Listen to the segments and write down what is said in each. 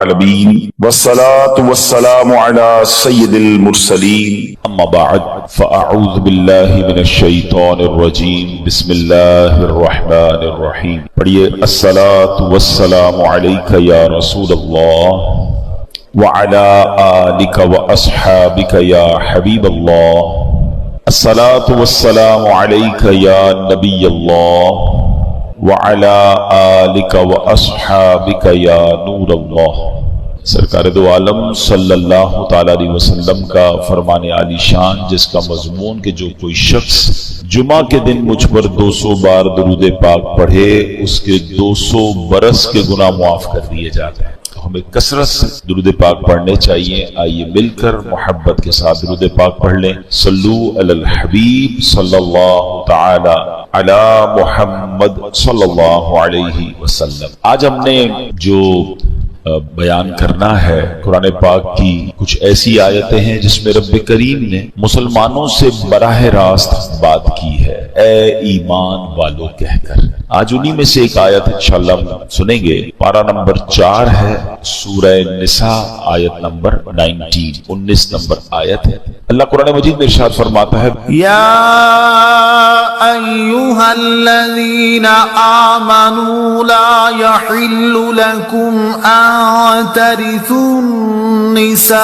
العالمين والصلاة والسلام على سيد المرسلين أما بعد فأعوذ بالله من الشيطان الرجيم بسم الله الرحمن الرحيم پڑھیے الصلاة والسلام عليك يا رسول الله وعلى آلك وأصحابك يا حبيب الله الصلاة والسلام عليك يا نبي الله وعلى آلك وأصحابك يا نور اللہ۔ سرکار دو عالم صلی اللہ تعالی علیہ وسلم کا فرمان عالی شان، جس کا مضمون کہ جو کوئی شخص جمعہ کے دن مجھ پر 200 بار درود پاک پڑھے اس کے 200 برس کے گناہ معاف کر دیے جاتے ہیں۔ تو ہمیں کثرت سے درود پاک پڑھنے چاہیے۔ آئیے مل کر محبت کے ساتھ درود پاک پڑھ لیں۔ صلو علی الحبیب صلی اللہ تعالی علی محمد صلی اللہ علیہ وسلم۔ آج ہم نے جو بیان کرنا ہے قرآن پاک کی کچھ ایسی آیتیں ہیں جس میں رب کریم نے مسلمانوں سے براہ راست بات کی ہے، اے ایمان والو کہہ کر۔ آج انہی میں سے ایک آیت انشاءاللہ ہم سنیں گے۔ پارہ نمبر 4 ہے، سورہ نساء، آیت نمبر 19 نمبر آیت ہے۔ اللہ قرآن مجید میں ارشاد فرماتا ہے، یا ایہا الذین آمنوا لا یحل لکم ان ترثوا النساء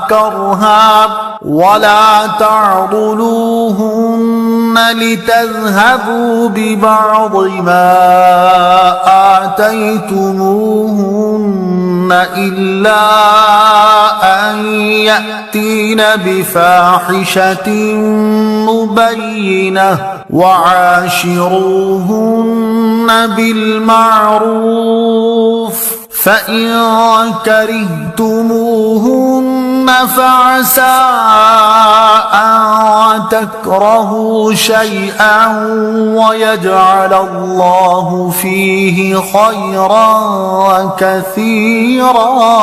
کرہا ولا تعضلوہن لتذہبوا ببعض ما آتیتموہن الا ان یأتین بفاحشة مبینہ وعاشروہن بالمعروف فَإِن كَرِهْتُمُوهُنَّ فَعَسَىٰ أَن تَكْرَهُوا شَيْئًا وَيَجْعَلَ اللَّهُ فِيهِ خَيْرًا كَثِيرًا۔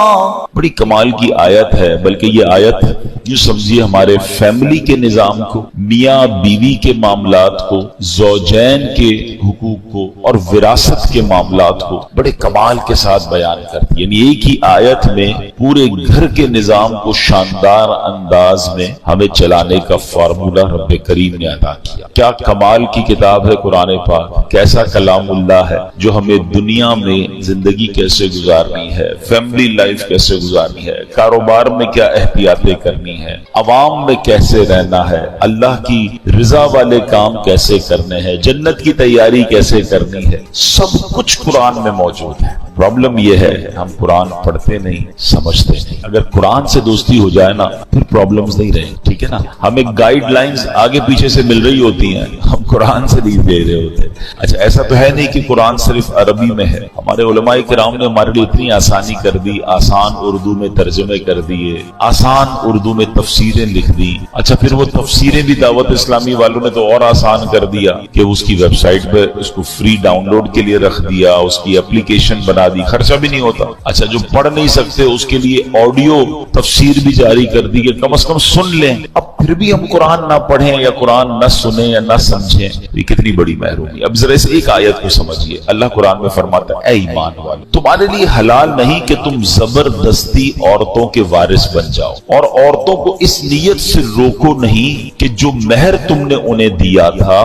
بڑی کمال کی آیت ہے، بلکہ یہ آیت جو سمجھیے ہمارے فیملی کے نظام کو، میاں بیوی کے معاملات کو، زوجین کے حقوق کو اور وراثت کے معاملات کو بڑے کمال کے ساتھ بیان کرتی ہے۔ یعنی ایک ہی آیت میں پورے گھر کے نظام کو شاندار انداز میں ہمیں چلانے کا فارمولہ رب کریم نے عطا کیا۔ کیا کمال کی کتاب ہے قرآن پاک، کیسا کلام اللہ ہے جو ہمیں دنیا میں زندگی کیسے گزارنی ہے، فیملی لائف کیسے گزارنی ہے، کاروبار میں کیا احتیاطیں کرنی ہے، عوام میں کیسے رہنا ہے، اللہ کی رضا والے کام کیسے کرنے ہیں، جنت کی تیاری کیسے کرنی ہے، سب کچھ قرآن میں موجود ہے۔ پرابلم یہ ہے ہم قرآن پڑھتے نہیں، سمجھتے نہیں۔ اگر قرآن سے دوستی ہو جائے نا پھر پرابلمز نہیں رہے، ٹھیک ہے نا۔ ہمیں گائیڈ لائنز آگے پیچھے سے مل رہی ہوتی ہیں، ہم قرآن سے نہیں دے رہے ہوتے۔ اچھا ایسا تو ہے نہیں کہ قرآن صرف عربی میں ہے، ہمارے علماء کرام نے ہمارے لیے اتنی آسانی کر دی، آسان اردو میں ترجمے کر دیے، آسان اردو میں تفسیریں لکھ دی۔ اچھا پھر وہ تفسیریں بھی دعوت اسلامی والوں نے تو اور آسان کر دیا کہ اس کی ویب سائٹ پہ اس کو فری ڈاؤن لوڈ کے لیے رکھ دیا، اس کی اپلیکیشن بنا دی، خرچہ بھی نہیں ہوتا۔ اچھا جو پڑھ نہیں سکتے اس کے لیے آڈیو تفسیر بھی جاری کر دی کہ کم از کم سن لیں۔ اب پھر بھی ہم قرآن نہ پڑھیں یا قرآن نہ سنیں یا نہ سمجھیں، یہ کتنی بڑی محرومی۔ اب ذرا اس ایک آیت کو سمجھیے۔ اللہ قرآن میں فرماتا ہے، اے ایمان والو تمہارے لیے حلال نہیں کہ تم زبردستی عورتوں کے وارث بن جاؤ، اور عورتوں کو اس نیت سے روکو نہیں کہ جو مہر تم نے انہیں دیا تھا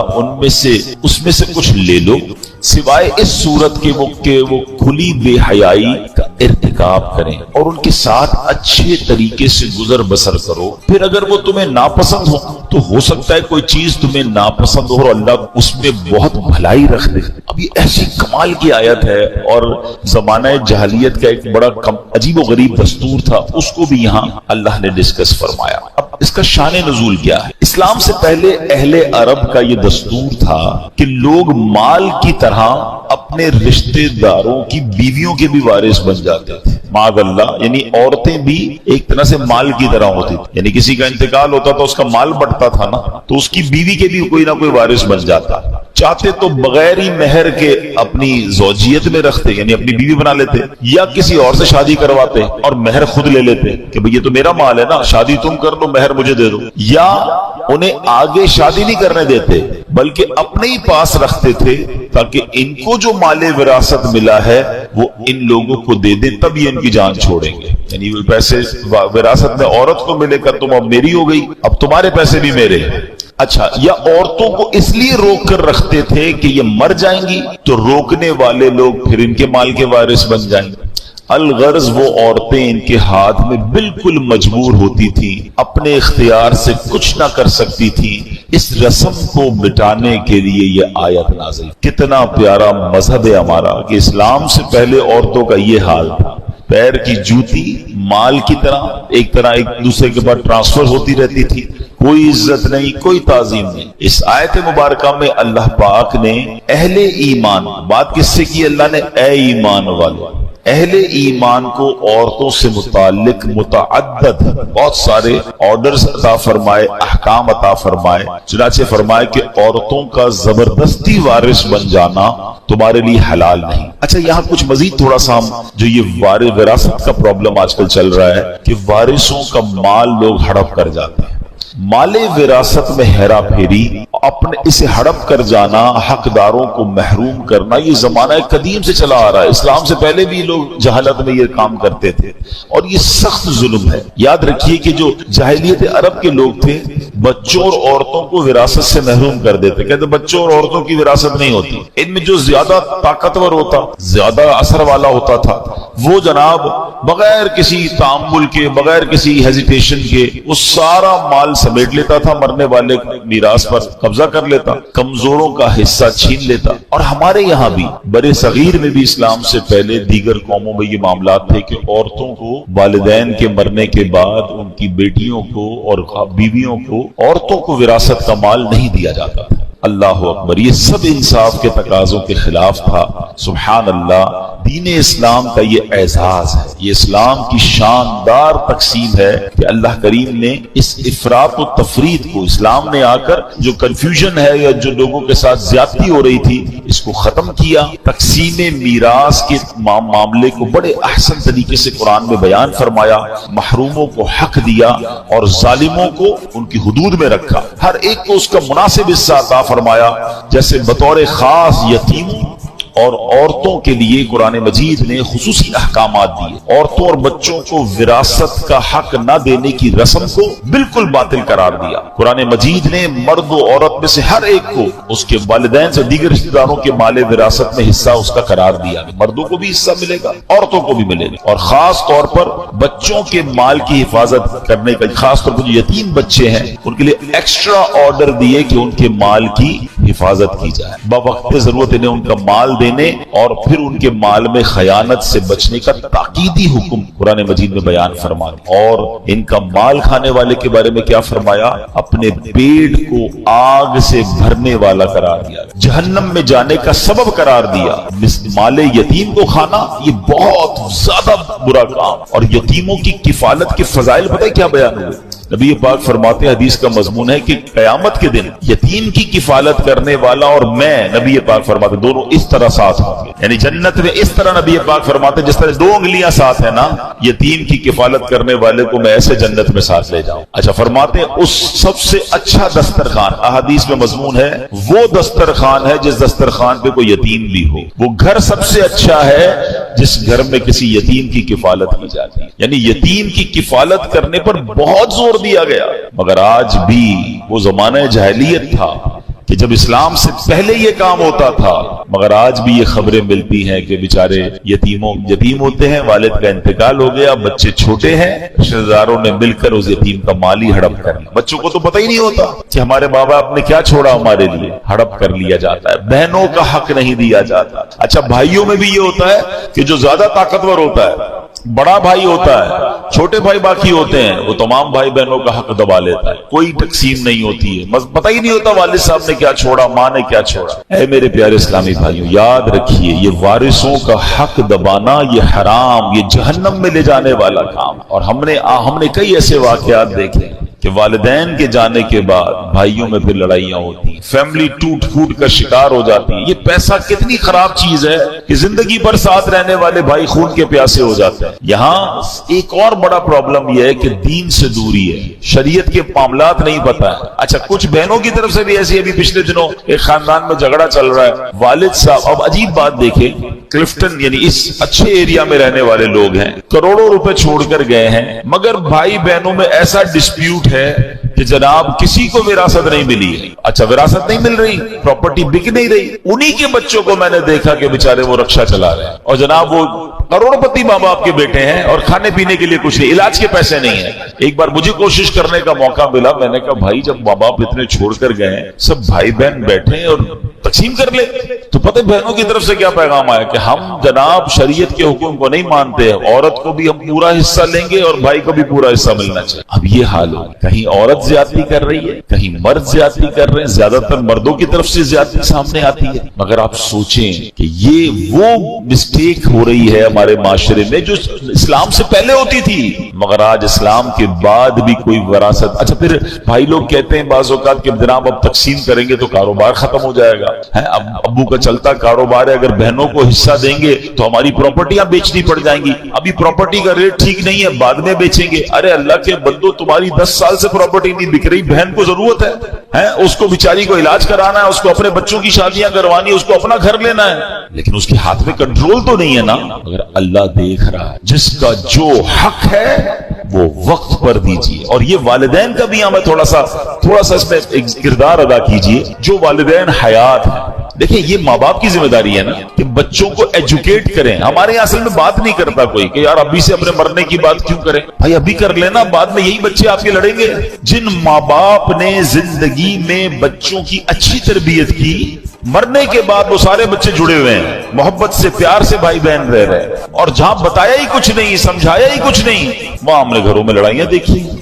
اس میں سے کچھ لے لو، سوائے اس صورت کے وہ کھلی بے حیائی کا ارتکاب کریں اور ان کے ساتھ اچھے طریقے سے گزر بسر کرو۔ پھر اگر وہ تمہیں ناپسند ہو تو ہو سکتا ہے کوئی چیز تمہیں ناپسند ہو اور اللہ اس میں بہت بھلائی رکھ دے۔ اب یہ ایسی کمال کی آیت ہے، اور زمانہ جاہلیت کا ایک بڑا عجیب و غریب دستور تھا، اس کو بھی یہاں اللہ نے ڈسکس فرمایا۔ اب اس کا شان نزول کیا ہے؟ اسلام سے پہلے اہل عرب کا یہ دستور تھا کہ لوگ مال کی طرح اپنے رشتہ داروں کی بیویوں کے بھی وارث بن جاتے تھے، معاذ اللہ۔ یعنی عورتیں بھی ایک طرح سے مال کی طرح ہوتی تھی، یعنی کسی کا انتقال ہوتا تھا اس کا مال بٹتا تھا نا، تو اس کی بیوی کے بھی کوئی نہ کوئی وارث بن جاتا۔ چاہتے تو بغیر ہی مہر کے اپنی زوجیت میں رکھتے، یعنی اپنی بیوی بنا لیتے، یا کسی اور سے شادی کرواتے اور مہر خود لے لیتے کہ بھئی یہ تو میرا مال ہے نا، شادی تم کر لو، مہر مجھے دے دو، یا انہیں آگے شادی نہیں کرنے دیتے، بلکہ اپنے ہی پاس رکھتے تھے تاکہ ان کو جو مال وراثت ملا ہے وہ ان لوگوں کو دے دیں، تب یہ ان کی جان چھوڑیں گے۔ یعنی وہ پیسے وراثت میں عورت کو ملے کر تم اب میری ہو گئی، اب تمہارے پیسے بھی میرے۔ اچھا، یا عورتوں کو اس لیے روک کر رکھتے تھے کہ یہ مر جائیں گی تو روکنے والے لوگ پھر ان کے مال کے وارث بن جائیں گے۔ الغرض وہ عورتیں ان کے ہاتھ میں بالکل مجبور ہوتی تھیں، اپنے اختیار سے کچھ نہ کر سکتی تھیں۔ اس رسم کو مٹانے کے لیے یہ آیت نازل۔ کتنا پیارا مذہب ہے ہمارا کہ اسلام سے پہلے عورتوں کا یہ حال تھا، پیر کی جوتی مال کی طرح ایک دوسرے کے بعد ٹرانسفر ہوتی رہتی تھی، کوئی عزت نہیں، کوئی تعظیم نہیں۔ اس آیت مبارکہ میں اللہ پاک نے اہل ایمان، بات کس سے کی اللہ نے؟ اے ایمان والو، اہل ایمان کو عورتوں سے متعلق متعدد بہت سارے آرڈرز عطا فرمائے، احکام عطا فرمائے۔ چنانچہ فرمائے کہ عورتوں کا زبردستی وارث بن جانا تمہارے لیے حلال نہیں۔ اچھا، یہاں کچھ مزید تھوڑا سا ہم جو یہ وراثت کا پرابلم آج کل چل رہا ہے کہ وارثوں کا مال لوگ ہڑپ کر جاتے ہیں۔ مال وراثت میں ہیرا پھیری، اپنے اسے ہڑپ کر جانا، حقداروں کو محروم کرنا، یہ زمانہ قدیم سے چلا آ رہا ہے۔ اسلام سے پہلے بھی لوگ جہالت میں یہ کام کرتے تھے اور یہ سخت ظلم ہے۔ یاد رکھیے کہ جو جاہلیت عرب کے لوگ تھے بچوں اور عورتوں کو وراثت سے محروم کر دیتے، کہتے بچوں اور عورتوں کی وراثت نہیں ہوتی، ان میں جو زیادہ طاقتور ہوتا، زیادہ اثر والا ہوتا تھا، وہ جناب بغیر کسی تعامل کے، بغیر کسی ہیزیٹیشن کے وہ سارا مال سمیٹ لیتا تھا، مرنے والے میراث پر قبضہ کر لیتا، کمزوروں کا حصہ چھین لیتا۔ اور ہمارے یہاں بھی برے صغیر میں بھی اسلام سے پہلے دیگر قوموں میں یہ معاملات تھے کہ عورتوں کو والدین کے مرنے کے بعد ان کی بیٹیوں کو اور بیویوں کو، عورتوں کو وراثت کا مال نہیں دیا جاتا تھا۔ اللہ اکبر، یہ سب انصاف کے تقاضوں کے خلاف تھا۔ سبحان اللہ، دین اسلام کا یہ اعزاز ہے، یہ اسلام کی شاندار تقسیم ہے کہ اللہ کریم نے اس افراط و تفریط کو، اسلام نے آ کر جو کنفیوژن ہے یا جو لوگوں کے ساتھ زیادتی ہو رہی تھی، اس کو ختم کیا۔ تقسیم میراث کے معاملے کو بڑے احسن طریقے سے قرآن میں بیان فرمایا، محروموں کو حق دیا اور ظالموں کو ان کی حدود میں رکھا، ہر ایک کو اس کا مناسب حصہ عطا فرمایا۔ جیسے بطور خاص یتیموں اور عورتوں کے لیے قرآن مجید نے خصوصی احکامات دیے۔ عورتوں اور بچوں کو وراثت کا حق نہ دینے کی رسم کو بالکل باطل قرار دیا۔ قرآن مجید نے مرد و عورت میں سے ہر ایک کو اس کے والدین سے دیگر رشتہ داروں کے مال وراثت میں حصہ اس کا قرار دیا۔ مردوں کو بھی حصہ ملے گا، عورتوں کو بھی ملے گا، اور خاص طور پر بچوں کے مال کی حفاظت کرنے کا، خاص طور پر جو یتیم بچے ہیں ان کے لیے ایکسٹرا آرڈر دیے کہ ان کے مال کی حفاظت کی جائے۔ بوقت ضرورت انہیں ان کا مال دینے اور پھر ان کے مال میں خیانت سے بچنے کا تاکیدی حکم قرآن مجید میں بیان فرما دیا۔ اور ان کا مال کھانے والے کے بارے میں کیا فرمایا؟ اپنے پیٹ کو آگ سے بھرنے والا قرار دیا، جہنم میں جانے کا سبب قرار دیا۔ مال یتیم کو کھانا یہ بہت زیادہ برا کام، اور یتیموں کی کفالت کے فضائل پتہ ہے کیا بیان ہوئے؟ نبی پاک فرماتے ہیں، حدیث کا مضمون ہے کہ قیامت کے دن یتیم کی کفالت کرنے والا اور میں، نبی پاک فرماتے دونوں اس طرح ساتھ ہوں گے، یعنی جنت میں اس طرح نبی پاک فرماتے جس طرح دو انگلیاں ساتھ ہیں نا، یتیم کی کفالت کرنے والے کو میں ایسے جنت میں ساتھ لے جاؤں۔ اچھا، فرماتے ہیں اس سب سے اچھا دسترخوان، احادیث میں مضمون ہے، وہ دسترخوان ہے جس دسترخوان پہ کوئی یتیم بھی ہو۔ وہ گھر سب سے اچھا ہے جس گھر میں کسی یتیم کی کفالت کی جاتی ہے، یعنی یتیم کی کفالت کرنے پر بہت زور دیا گیا۔ مگر آج بھی وہ زمانہ جاہلیت تھا کہ جب اسلام سے پہلے یہ کام ہوتا تھا، مگر آج بھی یہ خبریں ملتی ہیں کہ بیچارے یتیم ہوتے ہیں، والد کا انتقال ہو گیا، بچے چھوٹے ہیں، رشتہ داروں نے مل کر اس یتیم کا مال ہی ہڑپ کر لیا۔ بچوں کو تو پتہ ہی نہیں ہوتا کہ ہمارے ماں باپ نے کیا چھوڑا ہمارے لیے، ہڑپ کر لیا جاتا ہے۔ بہنوں کا حق نہیں دیا جاتا۔ اچھا، بھائیوں میں بھی یہ ہوتا ہے کہ جو زیادہ طاقتور ہوتا ہے، بڑا بھائی ہوتا ہے، چھوٹے بھائی باقی ہوتے ہیں، وہ تمام بھائی بہنوں کا حق دبا لیتا ہے، کوئی تقسیم نہیں ہوتی ہے، پتہ ہی نہیں ہوتا والد صاحب نے کیا چھوڑا، ماں نے کیا چھوڑا۔ اے میرے پیارے اسلامی بھائیوں، یاد رکھیے یہ وارثوں کا حق دبانا یہ حرام، یہ جہنم میں لے جانے والا کام۔ اور ہم نے کئی ایسے واقعات دیکھے کہ والدین کے جانے کے بعد بھائیوں میں پھر لڑائیاں ہوتی ہیں، فیملی ٹوٹ پھوٹ کا شکار ہو جاتی ہے۔ یہ پیسہ کتنی خراب چیز ہے کہ زندگی بھر ساتھ رہنے والے بھائی خون کے پیاسے ہو جاتے ہیں۔ یہاں ایک اور بڑا پرابلم یہ ہے کہ دین سے دوری ہے، شریعت کے معاملات نہیں پتہ ہے۔ اچھا کچھ بہنوں کی طرف سے بھی ایسی، ابھی پچھلے دنوں ایک خاندان میں جھگڑا چل رہا ہے، والد صاحب، اب عجیب بات دیکھیں، کلفٹن یعنی اس اچھے ایریا میں رہنے والے لوگ ہیں، کروڑوں روپے چھوڑ کر گئے ہیں، مگر بھائی بہنوں میں ایسا ڈسپیوٹ ہے کہ جناب کسی کو وراثت نہیں ملی ہے۔ اچھا وراثت نہیں مل رہی، پراپرٹی بک نہیں رہی، انہی کے بچوں کو میں نے دیکھا کہ بیچارے وہ رکشا چلا رہے ہیں، اور جناب وہ کروڑ پتی ماں باپ کے بیٹے ہیں اور کھانے پینے کے لیے کچھ نہیں، علاج کے پیسے نہیں ہیں۔ ایک بار مجھے کوشش کرنے کا موقع ملا، میں نے کہا بھائی جب ماں باپ اتنے چھوڑ کر گئے ہیں، سب بھائی بہن بیٹھے ہیں اور تقسیم کر لے۔ تو پتہ بہنوں کی طرف سے کیا پیغام آیا کہ ہم جناب شریعت کے حکم کو نہیں مانتے، عورت کو بھی ہم پورا حصہ لیں گے اور بھائی کو بھی پورا حصہ ملنا چاہیے۔ اب یہ حال ہو، کہیں عورت زیادتی کر رہی ہے، کہیں مرد زیادتی کر رہے ہیں، زیادہ تر مردوں کی طرف سے زیادتی سامنے آتی ہے۔ مگر آپ سوچیں کہ یہ وہ مسٹیک ہو رہی ہے ہمارے معاشرے میں جو اسلام سے پہلے ہوتی تھی، مگر آج اسلام کے بعد بھی کوئی وراثت۔ اچھا پھر بھائی لوگ کہتے ہیں بعض اوقات کہ جناب اب تقسیم کریں گے تو کاروبار ختم ہو جائے گا، اب ابو کا چلتا کاروبار ہے، اگر بہنوں کو حصہ دیں گے تو ہماری پراپرٹیاں بیچنی پڑ جائیں گی، ابھی پراپرٹی کا ریٹ ٹھیک نہیں ہے، بعد میں بیچیں گے۔ ارے اللہ کے بندو، تمہاری 10 سال سے پراپرٹی نہیں بک رہی، بہن کو ضرورت ہے، اس کو بیچاری کو علاج کرانا ہے، اس کو اپنے بچوں کی شادیاں کروانی ہے، اس کو اپنا گھر لینا ہے، لیکن اس کے ہاتھ میں کنٹرول تو نہیں ہے نا۔ اگر اللہ دیکھ رہا ہے، جس کا جو حق ہے وہ وقت پر دیجیے۔ اور یہ والدین کا بھی ہمیں تھوڑا سا اس میں ایک کردار ادا کیجیے۔ جو والدین حیات ہیں، دیکھیں یہ ماں باپ کی ذمہ داری ہے نا کہ بچوں کو ایجوکیٹ کریں۔ ہمارے اصل میں بات نہیں کرتا کوئی کہ یار ابھی سے اپنے مرنے کی بات کیوں کریں، بھائی ابھی کر لینا، بعد میں یہی بچے آپ کے لڑیں گے۔ جن ماں باپ نے زندگی میں بچوں کی اچھی تربیت کی، مرنے کے بعد وہ سارے بچے جڑے ہوئے ہیں، محبت سے پیار سے بھائی بہن رہ رہے ہیں، اور جہاں بتایا ہی کچھ نہیں، سمجھایا ہی کچھ نہیں، وہاں ہم نے گھروں میں لڑائیاں دیکھی ہیں۔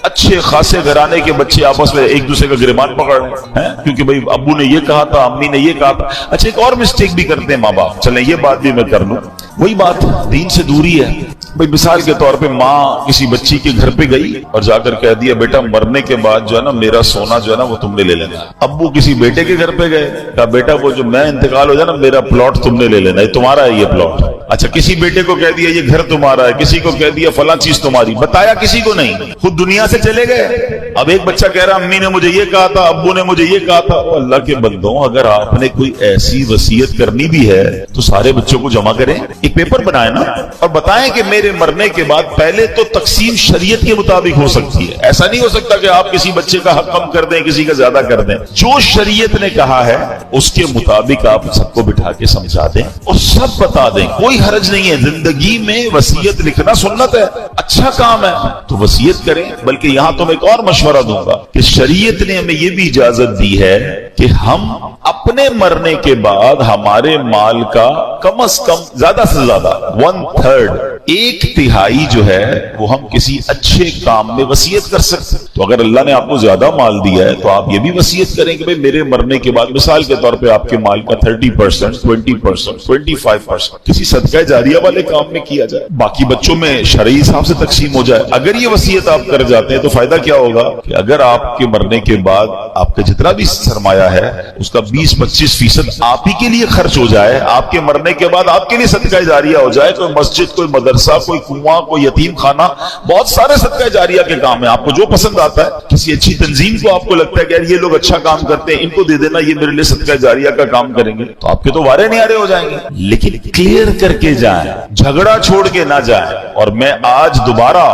اچھے خاصے گھرانے کے بچے آپس میں ایک دوسرے کا گریبان پکڑ رہے ہیں کیونکہ بھائی ابو نے یہ کہا تھا، امی نے یہ کہا تھا۔ اچھا ایک اور مسٹیک بھی کرتے ہیں ماں باپ، چلیں یہ بات بھی میں کر لوں، وہی بات دین سے دوری ہے۔ بھائی مثال کے طور پہ ماں کسی بچی کے گھر پہ گئی اور جا کر کہہ دیا بیٹا مرنے کے بعد جو ہے نا میرا سونا جو ہے نا وہ تم نے لے لینا۔ ابو کسی بیٹے کے گھر پہ گئے، کہا بیٹا وہ جو میں انتقال ہو جائے نا میرا پلاٹ تم نے لے لینا، یہ تمہارا ہے یہ پلاٹ۔ اچھا کسی بیٹے کو کہہ دیا یہ گھر تمہارا ہے، کسی کو کہہ دیا فلاں چیز تمہاری، بتایا کسی کو نہیں، خود دنیا سے چلے گئے۔ اب ایک بچہ کہہ رہا امی نے مجھے یہ کہا تھا، ابو نے مجھے یہ کہا تھا۔ اللہ کے بندوں، اگر آپ نے کوئی ایسی وصیت کرنی بھی ہے تو سارے بچوں کو جمع کریں، ایک پیپر بنائیں نا اور بتائیں کہ میرے مرنے کے بعد پہلے تو تقسیم شریعت کے مطابق ہو سکتی ہے، ایسا نہیں ہو سکتا کہ آپ کسی بچے کا حق کم کر دیں، کسی کا زیادہ کر دیں۔ جو شریعت نے کہا ہے اس کے مطابق آپ سب کو بٹھا کے سمجھا دیں اور سب بتا دیں، کوئی حرج نہیں ہے۔ زندگی میں وصیت لکھنا سنت ہے، اچھا کام ہے تو وصیت کریں۔ بلکہ یہاں تم ایک اور مشورہ دوں گا کہ شریعت نے ہمیں یہ بھی اجازت دی ہے کہ ہم اپنے مرنے کے بعد ہمارے مال کا کم از کم زیادہ سے زیادہ 1/3 ایک تہائی جو ہے وہ ہم کسی اچھے کام میں وصیت کر سکتے۔ تو اگر اللہ نے آپ کو زیادہ مال دیا ہے تو آپ یہ بھی وصیت کریں کہ بھئی میرے مرنے کے بعد مثال کے طور پہ آپ کے مال کا 30%، 20%، 25% کسی صدقہ جاریہ والے کام میں کیا جائے، باقی بچوں میں شرعی حساب سے تقسیم ہو جائے۔ اگر یہ وصیت آپ کر جاتے ہیں تو فائدہ کیا ہوگا کہ اگر آپ کے مرنے کے بعد آپ کا جتنا بھی سرمایہ ہے اس کا 20-25% آپ ہی کے لیے خرچ ہو جائے، آپ کے مرنے کے بعد آپ کے لیے صدقہ جاریہ ہو جائے، کوئی مسجد، کوئی مدرسہ، کوئی کنواں، کوئی یتیم خانہ، بہت سارے صدقہ جاریہ کے کام ہیں، آپ کو جو پسند آتا ہے، کسی اچھی تنظیم کو آپ کو لگتا ہے کہ یار یہ لوگ اچھا کام کرتے ہیں ان کو دے دینا، یہ میرے لیے صدقہ جاریہ کا کام کریں گے، تو آپ کے تو وارے نیارے ہو جائیں گے۔ لیکن کلیئر کر کے جائیں، جھگڑا چھوڑ کے نہ جائیں۔ اور میں آج دوبارہ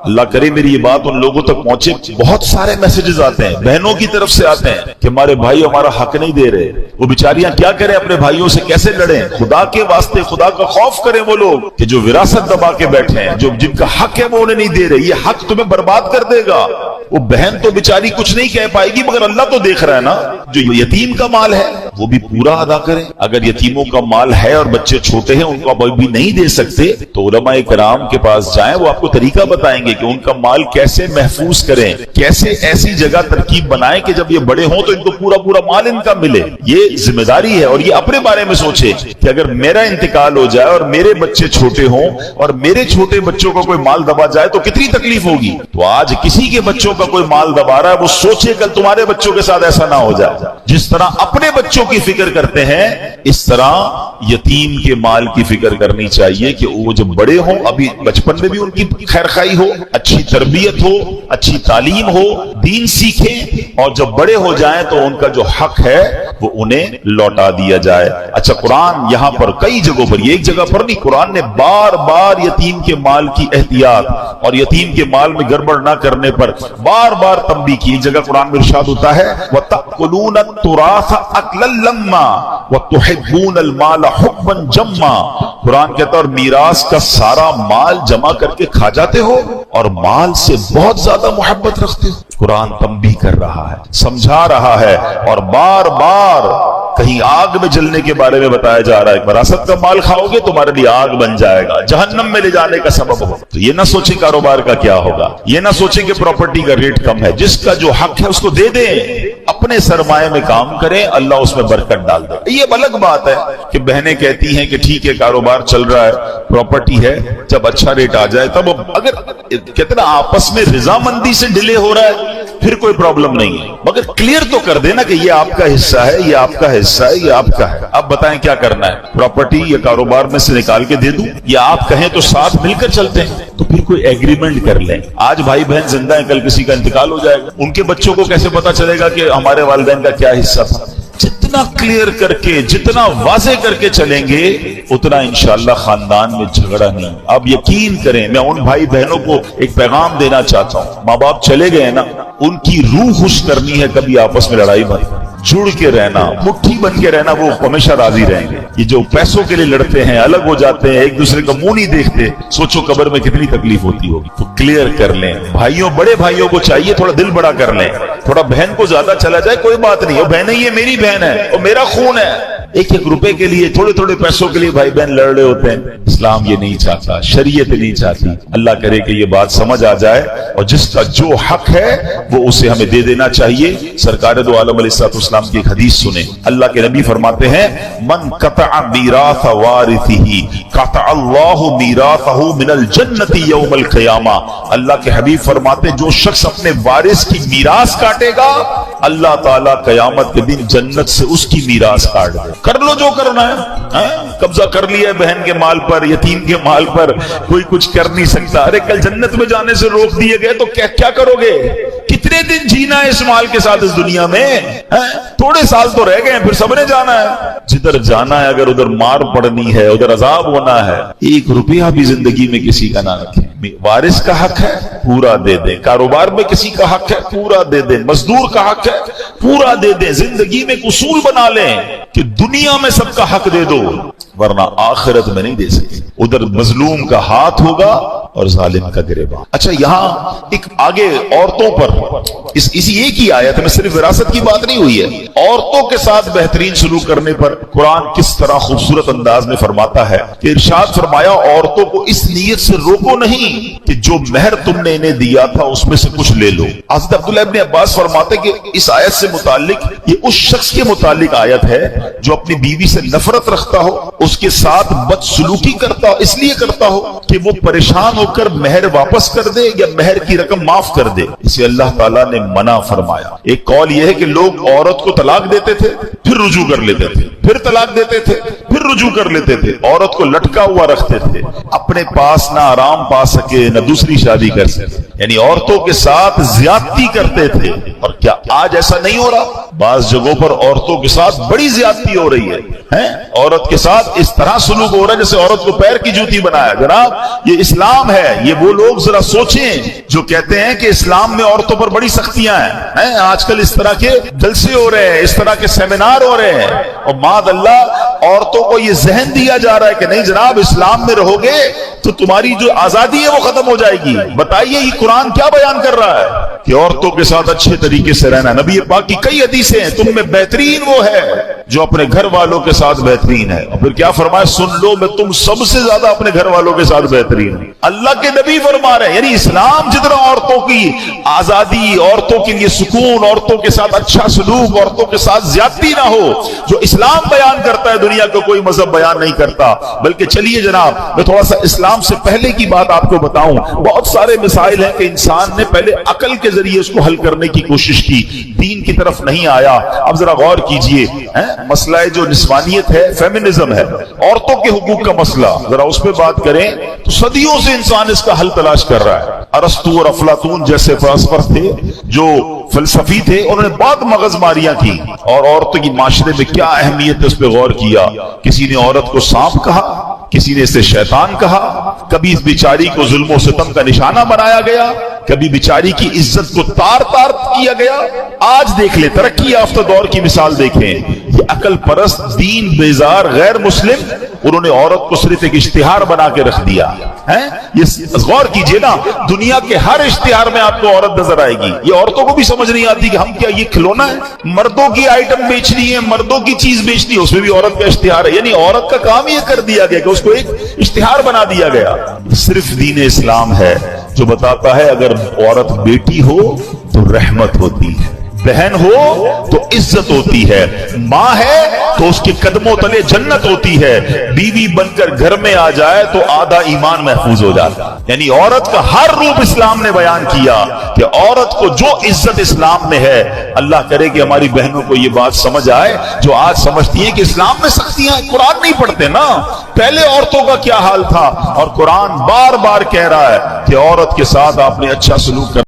اللہ کرے میری یہ بات ان لوگوں تک پہنچے، بہت سارے میسیجز آتے ہیں بہنوں کی طرف سے آتے ہیں کہ ہمارے بھائی ہمارا حق نہیں دے رہے، وہ بیچاریاں کیا کریں، اپنے بھائیوں سے کیسے لڑیں۔ خدا کے واسطے خدا کا خوف کریں وہ لوگ کہ جو وراثت دبا کے بیٹھے ہیں، جو جن کا حق ہے وہ انہیں نہیں دے رہے، یہ حق تمہیں برباد کر دے گا۔ وہ بہن تو بیچاری کچھ نہیں کہہ پائے گی مگر اللہ تو دیکھ رہا ہے نا۔ جو یتیم کا مال ہے وہ بھی پورا ادا کریں۔ اگر یتیموں کا مال ہے اور بچے چھوٹے ہیں ان کو اب بھی نہیں دے سکتے تو علماء کرام کے پاس جائیں، وہ آپ کو طریقہ بتائیں گے کہ ان کا مال کیسے محفوظ کریں، کیسے ایسی جگہ ترکیب بنائیں کہ جب یہ بڑے ہوں تو ان کو پورا مال ان کا ملے۔ یہ ذمہ داری ہے اور یہ اپنے بارے میں سوچے کہ اگر میرا انتقال ہو جائے اور میرے بچے چھوٹے ہوں اور میرے چھوٹے بچوں کو کوئی مال دبا جائے تو کتنی تکلیف ہوگی۔ تو آج کسی کے بچوں کا کا کوئی مال دبا رہا ہے وہ سوچے کل تمہارے بچوں کے ساتھ ایسا نہ ہو جائے. جس طرح اپنے بچوں کی فکر کرتے ہیں اس طرح یتیم کے مال کی فکر کرنی چاہیے کہ وہ جب بڑے ہوں ابھی بچپن میں بھی ان کی خیر خواہی ہو, اچھی تربیت ہو, اچھی تعلیم ہو, دین سیکھیں, اور جب بڑے ہو جائیں تو ان کا جو حق ہے وہ انہیں لوٹا دیا جائے. اچھا, قرآن یہاں پر کئی جگہوں پر, یہ ایک جگہ پر نہیں, قرآن نے بار بار یتیم کے مال کی احتیاط اور یتیم کے مال میں گڑبڑ نہ کرنے پر بار بار تنبیہ کی. ایک جگہ قرآن میں ارشاد ہوتا ہے وَتَأْكُلُونَ التُّرَاثَ أَكْلًا لَمًّا وَتُحِبُّونَ الْمَالَ حُبًّا جَمًّا. قرآن کہتا ہے اور میراث کا سارا مال جمع کر کے کھا جاتے ہو اور مال سے بہت زیادہ محبت رکھتے ہو. قرآن تنبیہ کر رہا ہے, سمجھا رہا ہے, اور بار بار کہیں آگ میں جلنے کے بارے میں بتایا جا رہا ہے. وراثت کا مال کھاؤ گے تمہارے لیے آگ بن جائے گا, جہنم میں لے جانے کا سبب ہو. تو یہ نہ سوچیں کاروبار کا کیا ہوگا, یہ نہ سوچیں کہ پراپرٹی کا ریٹ کم ہے. جس کا جو حق ہے اس کو دے دیں, اپنے سرمایہ میں کام کریں, اللہ اس میں برکت ڈال دے. یہ الگ بات ہے کہ بہنیں کہتی ہیں کہ ٹھیک ہے کاروبار چل رہا ہے, پراپرٹی ہے, جب اچھا ریٹ آ جائے تب. اگر کہتے نا آپس میں رضامندی سے ڈیلے ہو رہا ہے پھر کوئی پرابلم نہیں ہے, مگر کلیئر تو کر دینا کہ یہ آپ کا حصہ ہے, یہ آپ کا حصہ ہے, یہ آپ کا ہے. اب بتائیں کیا کرنا ہے, پراپرٹی یا کاروبار میں سے نکال کے دے دوں, یا آپ کہیں تو ساتھ مل کر چلتے ہیں, تو پھر کوئی ایگریمنٹ کر لیں. آج بھائی بہن زندہ ہیں, کل کسی کا انتقال ہو جائے گا, ان کے بچوں کو کیسے پتا چلے گا کہ ہمارے والدین کا کیا حصہ تھا. جتنا کلیئر کر کے, جتنا واضح کر کے چلیں گے اتنا انشاءاللہ خاندان میں جھگڑا نہیں. اب یقین کریں, میں ان بھائی بہنوں کو ایک پیغام دینا چاہتا ہوں, ماں باپ چلے گئے نا, ان کی روح خوش کرنی ہے, کبھی آپس میں لڑائی مت, جڑ کے رہنا, مٹھی بن کے رہنا, وہ ہمیشہ راضی رہیں گے. یہ جو پیسوں کے لیے لڑتے ہیں, الگ ہو جاتے ہیں, ایک دوسرے کا منہ نہیں دیکھتے, سوچو قبر میں کتنی تکلیف ہوتی ہوگی. تو کلیئر کر لیں. بھائیوں, بڑے بھائیوں کو چاہیے تھوڑا دل بڑا کر لیں, تھوڑا بہن کو زیادہ چلا جائے کوئی بات نہیں, وہ بہن ہے, یہ میری بہن ہے, وہ میرا خون ہے. ایک ایک روپے کے لیے, تھوڑے تھوڑے پیسوں کے لیے بھائی بہن لڑ رہے ہوتے ہیں. اسلام یہ نہیں چاہتا, شریعت نہیں چاہتی. اللہ کرے کہ یہ بات سمجھ آ جائے, اور جس کا جو حق ہے وہ اسے ہمیں دے دینا چاہیے. سرکار دو عالم علیہ الصلوۃ والسلام کی ایک حدیث سنیں. اللہ کے نبی فرماتے ہیں من قطع میراث وارثہ قطع اللہ میراثہ من الجنۃ یوم القیامہ. اللہ کے حبیب فرماتے جو شخص اپنے وارث کی میراث کاٹے گا, اللہ تعالیٰ قیامت کے دن جنت سے اس کی میراث کاٹ دے. کر لو جو کرنا ہے, قبضہ کر لیا ہے بہن کے مال پر, یتیم کے مال پر, کوئی کچھ کر نہیں سکتا. ارے کل جنت میں جانے سے روک دیے گئے تو کیا کرو گے؟ کتنے دن جینا ہے اس مال کے ساتھ اس دنیا میں؟ تھوڑے سال تو رہ گئے ہیں, پھر سب نے جانا ہے. جدھر جانا ہے, اگر ادھر مار پڑنی ہے, ادھر عذاب ہونا ہے, ایک روپیہ بھی زندگی میں کسی کا نہ رکھیں. وارث کا حق ہے پورا دے دیں, کاروبار میں کسی کا حق ہے پورا دے دیں, مزدور کا حق ہے پورا دے دیں. زندگی میں ایک اصول بنا لیں کہ دنیا میں سب کا حق دے دو, ورنہ آخرت میں نہیں دے سکتے. ادھر مظلوم کا ہاتھ ہوگا اور ظالم کا گریبان. اچھا, یہاں ایک آگے عورتوں پر اسی ایک ہی آیت میں صرف وراثت کی بات نہیں ہوئی ہے, عورتوں کے ساتھ بہترین سلوک کرنے پر قرآن کس طرح خوبصورت انداز میں فرماتا ہے کہ ارشاد فرمایا عورتوں کو اس نیت سے روکو نہیں کہ جو مہر تم نے انہیں دیا تھا اس میں سے کچھ لے لو. حضرت عبداللہ ابن عباس فرماتے کہ اس آیت سے متعلق یہ اس شخص کے متعلق آیت ہے جو اپنی بیوی سے نفرت رکھتا ہو, اس کے ساتھ بدسلوکی کرتا ہو, اس لیے کرتا ہو کہ وہ پریشان ہو کر مہر واپس کر دے یا مہر کی رقم معاف کر دے. اسے اللہ تعالیٰ نے منع فرمایا. ایک قول یہ ہے کہ لوگ عورت کو طلاق دیتے تھے پھر رجوع کر لیتے تھے, پھر طلاق دیتے تھے پھر رجوع کر لیتے تھے, عورت کو لٹکا ہوا رکھتے تھے, اپنے پاس نہ آرام پا سکے نہ دوسری شادی کر سکے, یعنی عورتوں کے ساتھ زیادتی کرتے تھے. اور کیا آج ایسا نہیں ہو رہا؟ بعض جگہوں پر عورتوں کے ساتھ بڑی زیادتی ہو رہی ہے, عورت کے ساتھ اس طرح سلوک ہو رہا ہے جیسے عورت کو پیر کی جوتی بنایا. جناب یہ اسلام ہے, یہ وہ لوگ ذرا سوچیں جو کہتے ہیں کہ اسلام میں عورتوں پر بڑی سختیاں ہیں. آج کل اس طرح کے جلسے ہو رہے ہیں, اس طرح کے سیمینار ہو رہے ہیں, اور معاذ اللہ عورتوں کو یہ ذہن دیا جا رہا ہے کہ نہیں جناب اسلام میں رہو گے تو تمہاری جو آزادی ہے وہ ختم ہو جائے گی. بتائیے یہ قرآن کیا بیان کر رہا ہے کہ عورتوں کے ساتھ اچھے طریقے سے رہنا. نبی پاک کی کئی حدیثیں ہیں, تم میں بہترین وہ ہے جو اپنے گھر والوں کے ساتھ بہترین ہے. اور پھر کیا فرمایا, سن لو میں تم سب سے زیادہ اپنے گھر والوں کے ساتھ بہترین ہوں. اللہ کے نبی فرما رہے ہیں, یعنی اسلام جتنا عورتوں کی آزادی, عورتوں کے لیے سکون, عورتوں کے ساتھ اچھا سلوک, عورتوں کے ساتھ زیادتی نہ ہو, جو اسلام بیان کرتا ہے دنیا کا کوئی مذہب بیان نہیں کرتا. بلکہ چلیے جناب میں تھوڑا سا اسلام سے پہلے کی بات آپ کو بتاؤں. بہت سارے مسائل ہیں کہ انسان نے پہلے عقل کے ذریعے اس کو حل کرنے کی کوشش کی، دین کی طرف نہیں آیا۔ اب ذرا غور کیجئے، مسئلہ جو نسوانیت ہے، فیمنزم ہے، عورتوں کے حقوق کا مسئلہ، ذرا اس پہ بات کریں تو صدیوں سے انسان اس کا حل تلاش کر رہا ہے۔ ارسطو اور افلاطون جیسے فلسفہ تھے، جو فلسفی تھے، انہوں نے بہت مغز ماریاں کی اور عورتوں کی معاشرے میں کیا اہمیت ہے اس پہ غور کیا۔ کسی نے عورت کو سانپ کہا، کسی نے اسے شیطان کہا، کبھی اس بیچاری کو ظلم و ستم کا نشانہ بنایا گیا، کبھی بیچاری کی عزت کو تار تار کیا گیا۔ آج دیکھ لیں، ترقی یافتہ دور کی مثال دیکھیں، یہ عقل پرست، دین بیزار غیر مسلم، انہوں نے عورت کو صرف ایک اشتہار بنا کے رکھ دیا ہے۔ یہ غور کیجئے نا، دنیا کے ہر اشتہار میں آپ کو عورت نظر آئے گی۔ یہ عورتوں کو بھی سمجھ نہیں آتی کہ ہم کیا یہ کھلونا ہے؟ مردوں کی آئٹم بیچنی ہے، مردوں کی چیز بیچنی ہے، اس میں بھی عورت کا اشتہار ہے۔ یعنی عورت کا کام یہ کر دیا گیا کہ اس کو ایک اشتہار بنا دیا گیا۔ صرف دین اسلام ہے جو بتاتا ہے اگر عورت بیٹی ہو تو رحمت ہوتی ہے، بہن ہو تو عزت ہوتی ہے، ماں ہے تو اس کے قدموں تلے جنت ہوتی ہے، بیوی بن کر گھر میں آ جائے تو آدھا ایمان محفوظ ہو جاتا۔ یعنی عورت کا ہر روپ اسلام نے بیان کیا کہ عورت کو جو عزت اسلام میں ہے، اللہ کرے کہ ہماری بہنوں کو یہ بات سمجھ آئے جو آج سمجھتی ہیں کہ اسلام میں سختیاں، قرآن نہیں پڑھتے نا، پہلے عورتوں کا کیا حال تھا، اور قرآن بار بار کہہ رہا ہے کہ عورت کے ساتھ آپ نے اچھا سلوک کرنا